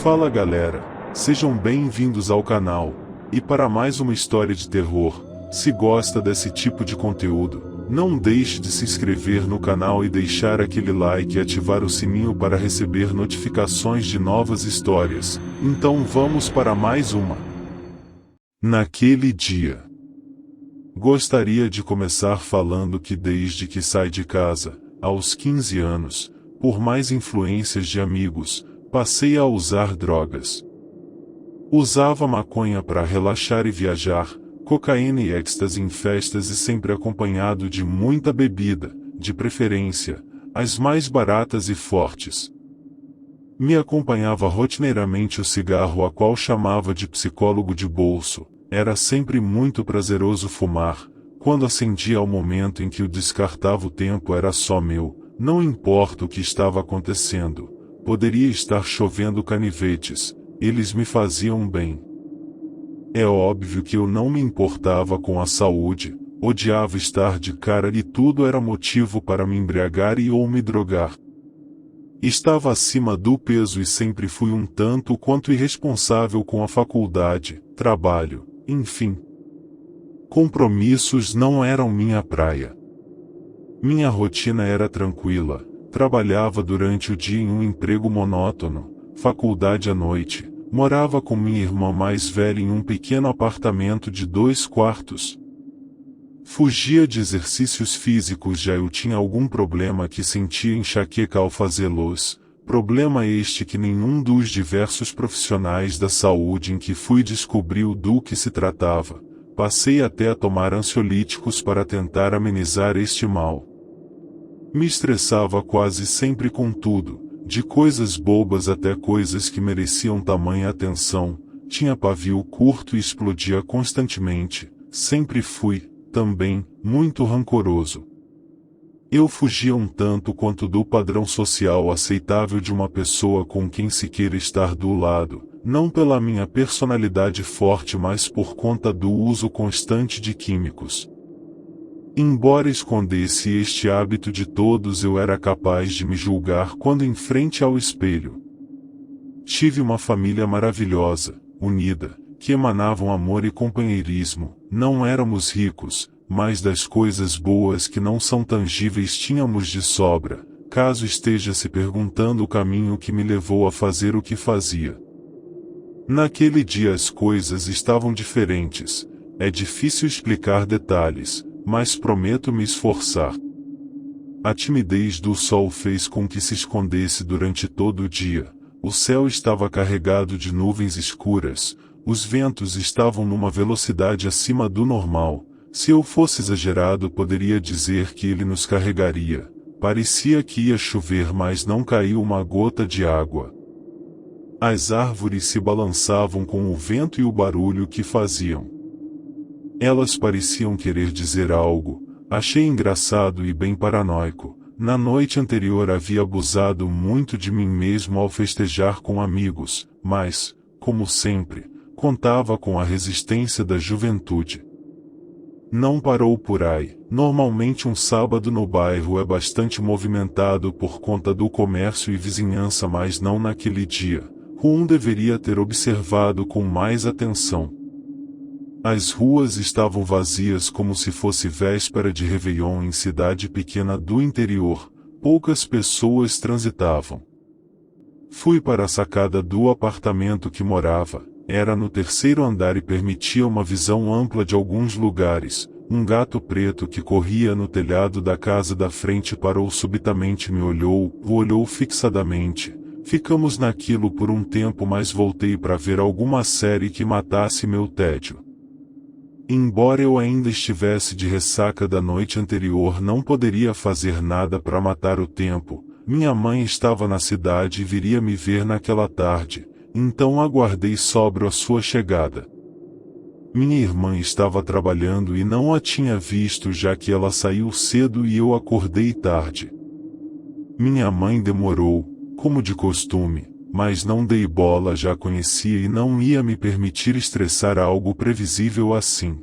Fala galera, sejam bem-vindos ao canal, e para mais uma história de terror. Se gosta desse tipo de conteúdo, não deixe de se inscrever no canal e deixar aquele like e ativar o sininho para receber notificações de novas histórias. Então vamos para mais uma. Naquele dia. Gostaria de começar falando que desde que saí de casa, aos 15 anos, por mais influências de amigos, passei a usar drogas. Usava maconha para relaxar e viajar, cocaína e êxtase em festas e sempre acompanhado de muita bebida, de preferência, as mais baratas e fortes. Me acompanhava rotineiramente o cigarro, a qual chamava de psicólogo de bolso. Era sempre muito prazeroso fumar. Quando acendia ao momento em que o descartava, o tempo era só meu, não importa o que estava acontecendo. Poderia estar chovendo canivetes, eles me faziam bem. É óbvio que eu não me importava com a saúde, odiava estar de cara e tudo era motivo para me embriagar e ou me drogar. Estava acima do peso e sempre fui um tanto quanto irresponsável com a faculdade, trabalho, enfim. Compromissos não eram minha praia. Minha rotina era tranquila, trabalhava durante o dia em um emprego monótono, faculdade à noite, morava com minha irmã mais velha em um pequeno apartamento de 2 quartos. Fugia de exercícios físicos, já eu tinha algum problema que sentia enxaqueca ao fazê-los, problema este que nenhum dos diversos profissionais da saúde em que fui descobriu do que se tratava. Passei até a tomar ansiolíticos para tentar amenizar este mal. Me estressava quase sempre com tudo, de coisas bobas até coisas que mereciam tamanha atenção, tinha pavio curto e explodia constantemente, sempre fui, também, muito rancoroso. Eu fugia um tanto quanto do padrão social aceitável de uma pessoa com quem se queira estar do lado, não pela minha personalidade forte, mas por conta do uso constante de químicos. Embora escondesse este hábito de todos, eu era capaz de me julgar quando em frente ao espelho. Tive uma família maravilhosa, unida, que emanavam amor e companheirismo. Não éramos ricos, mas das coisas boas que não são tangíveis tínhamos de sobra, caso esteja se perguntando o caminho que me levou a fazer o que fazia. Naquele dia as coisas estavam diferentes. É difícil explicar detalhes, mas prometo me esforçar. A timidez do sol fez com que se escondesse durante todo o dia. O céu estava carregado de nuvens escuras, os ventos estavam numa velocidade acima do normal. Se eu fosse exagerado, poderia dizer que ele nos carregaria. Parecia que ia chover, mas não caiu uma gota de água. As árvores se balançavam com o vento e o barulho que faziam. Elas pareciam querer dizer algo. Achei engraçado e bem paranoico. Na noite anterior havia abusado muito de mim mesmo ao festejar com amigos, mas, como sempre, contava com a resistência da juventude. Não parou por aí. Normalmente um sábado no bairro é bastante movimentado por conta do comércio e vizinhança, mas não naquele dia. Rum deveria ter observado com mais atenção. As ruas estavam vazias como se fosse véspera de Réveillon em cidade pequena do interior. Poucas pessoas transitavam. Fui para a sacada do apartamento que morava. Era no 3º andar e permitia uma visão ampla de alguns lugares. Um gato preto que corria no telhado da casa da frente parou subitamente, me olhou fixadamente. Ficamos naquilo por um tempo, mas voltei para ver alguma série que matasse meu tédio. Embora eu ainda estivesse de ressaca da noite anterior, não poderia fazer nada para matar o tempo. Minha mãe estava na cidade e viria me ver naquela tarde, então aguardei sóbrio a sua chegada. Minha irmã estava trabalhando e não a tinha visto, já que ela saiu cedo e eu acordei tarde. Minha mãe demorou, como de costume, mas não dei bola, já a conhecia e não ia me permitir estressar algo previsível assim.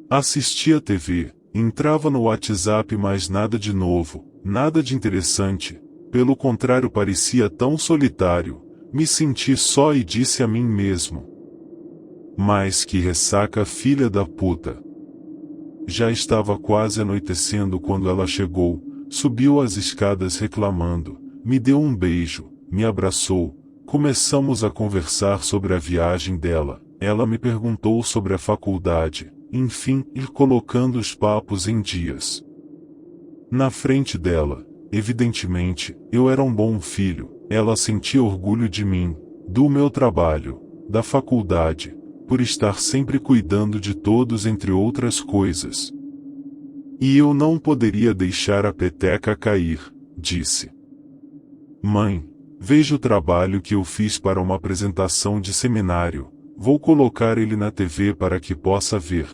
Assistia TV, entrava no WhatsApp, mas nada de novo, nada de interessante, pelo contrário, parecia tão solitário. Me senti só e disse a mim mesmo: mas que ressaca, filha da puta. Já estava quase anoitecendo quando ela chegou, subiu as escadas reclamando, me deu um beijo, me abraçou, começamos a conversar sobre a viagem dela, ela me perguntou sobre a faculdade, enfim, ir colocando os papos em dias. Na frente dela, evidentemente, eu era um bom filho, ela sentia orgulho de mim, do meu trabalho, da faculdade, por estar sempre cuidando de todos entre outras coisas. E eu não poderia deixar a peteca cair, disse. Mãe, veja o trabalho que eu fiz para uma apresentação de seminário, vou colocar ele na TV para que possa ver.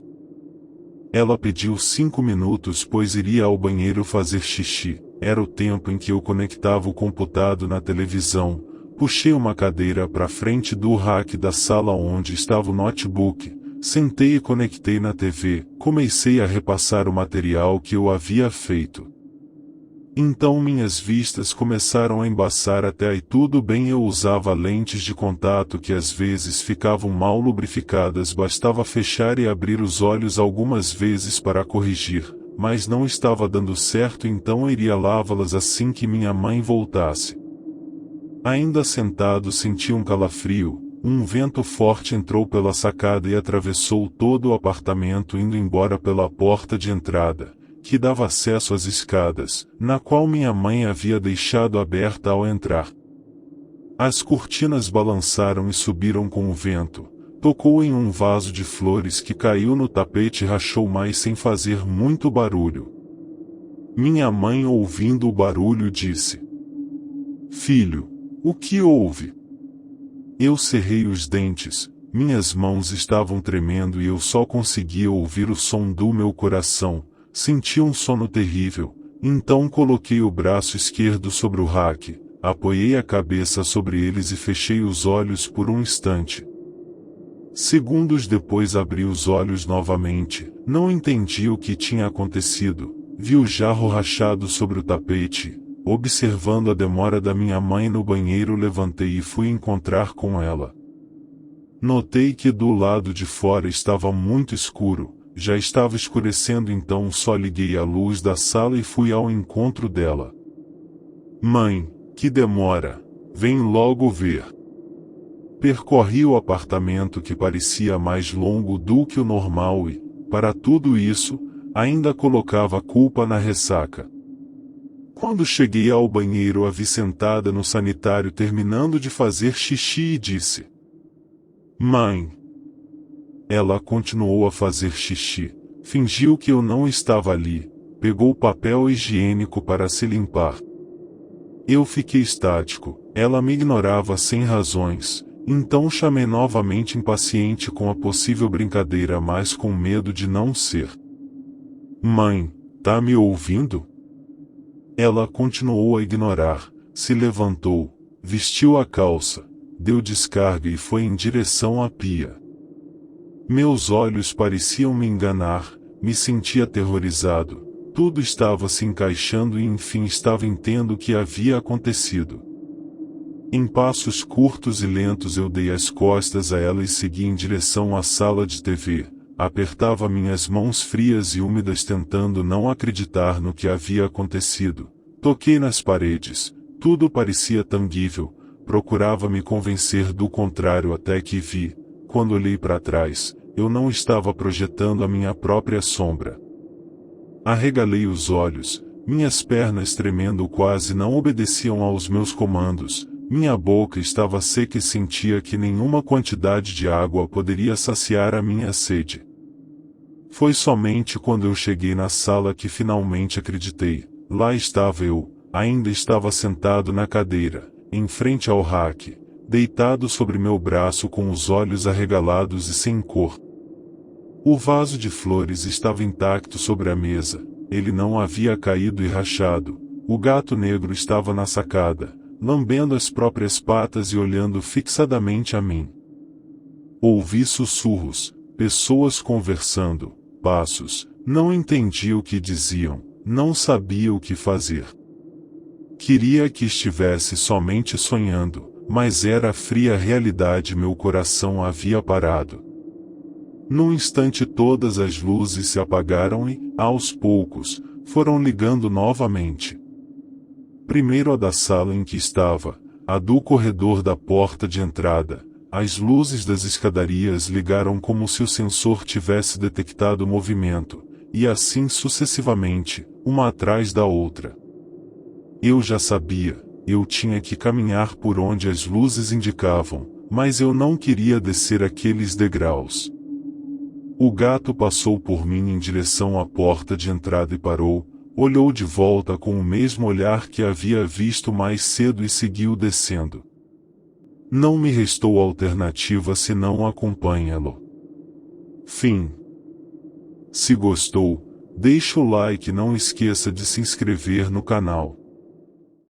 Ela pediu 5 minutos pois iria ao banheiro fazer xixi, era o tempo em que eu conectava o computador na televisão, puxei uma cadeira para frente do rack da sala onde estava o notebook, sentei e conectei na TV, comecei a repassar o material que eu havia feito. Então minhas vistas começaram a embaçar até aí tudo bem, eu usava lentes de contato que às vezes ficavam mal lubrificadas, bastava fechar e abrir os olhos algumas vezes para corrigir, mas não estava dando certo, então eu iria lavá-las assim que minha mãe voltasse. Ainda sentado senti um calafrio, um vento forte entrou pela sacada e atravessou todo o apartamento indo embora pela porta de entrada, que dava acesso às escadas, na qual minha mãe havia deixado aberta ao entrar. As cortinas balançaram e subiram com o vento, tocou em um vaso de flores que caiu no tapete e rachou mais sem fazer muito barulho. Minha mãe, ouvindo o barulho, disse: filho, o que houve? Eu cerrei os dentes, minhas mãos estavam tremendo e eu só conseguia ouvir o som do meu coração. Senti um sono terrível, então coloquei o braço esquerdo sobre o rack, apoiei a cabeça sobre eles e fechei os olhos por um instante. Segundos depois abri os olhos novamente, não entendi o que tinha acontecido, vi o jarro rachado sobre o tapete, observando a demora da minha mãe no banheiro levantei e fui encontrar com ela. Notei que do lado de fora estava muito escuro. Já estava escurecendo, então só liguei a luz da sala e fui ao encontro dela. Mãe, que demora, vem logo ver. Percorri o apartamento que parecia mais longo do que o normal e, para tudo isso, ainda colocava a culpa na ressaca. Quando cheguei ao banheiro a vi sentada no sanitário terminando de fazer xixi e disse: Mãe. Ela continuou a fazer xixi, fingiu que eu não estava ali, pegou papel higiênico para se limpar. Eu fiquei estático, ela me ignorava sem razões, então chamei novamente impaciente com a possível brincadeira, mas com medo de não ser. Mãe, tá me ouvindo? Ela continuou a ignorar, se levantou, vestiu a calça, deu descarga e foi em direção à pia. Meus olhos pareciam me enganar, me senti aterrorizado, tudo estava se encaixando e enfim estava entendendo o que havia acontecido. Em passos curtos e lentos eu dei as costas a ela e segui em direção à sala de TV, apertava minhas mãos frias e úmidas tentando não acreditar no que havia acontecido, toquei nas paredes, tudo parecia tangível, procurava me convencer do contrário até que vi, quando olhei para trás, eu não estava projetando a minha própria sombra. Arregalei os olhos, minhas pernas tremendo quase não obedeciam aos meus comandos, minha boca estava seca e sentia que nenhuma quantidade de água poderia saciar a minha sede. Foi somente quando eu cheguei na sala que finalmente acreditei, lá estava eu, ainda estava sentado na cadeira, em frente ao rack, deitado sobre meu braço com os olhos arregalados e sem cor. O vaso de flores estava intacto sobre a mesa, ele não havia caído e rachado, o gato negro estava na sacada, lambendo as próprias patas e olhando fixadamente a mim. Ouvi sussurros, pessoas conversando, passos, não entendi o que diziam, não sabia o que fazer. Queria que estivesse somente sonhando, mas era a fria realidade, meu coração havia parado. Num instante todas as luzes se apagaram e, aos poucos, foram ligando novamente. Primeiro a da sala em que estava, a do corredor da porta de entrada, as luzes das escadarias ligaram como se o sensor tivesse detectado o movimento, e assim sucessivamente, uma atrás da outra. Eu já sabia, eu tinha que caminhar por onde as luzes indicavam, mas eu não queria descer aqueles degraus. O gato passou por mim em direção à porta de entrada e parou, olhou de volta com o mesmo olhar que havia visto mais cedo e seguiu descendo. Não me restou alternativa senão acompanhá-lo. Fim. Se gostou, deixa o like e não esqueça de se inscrever no canal.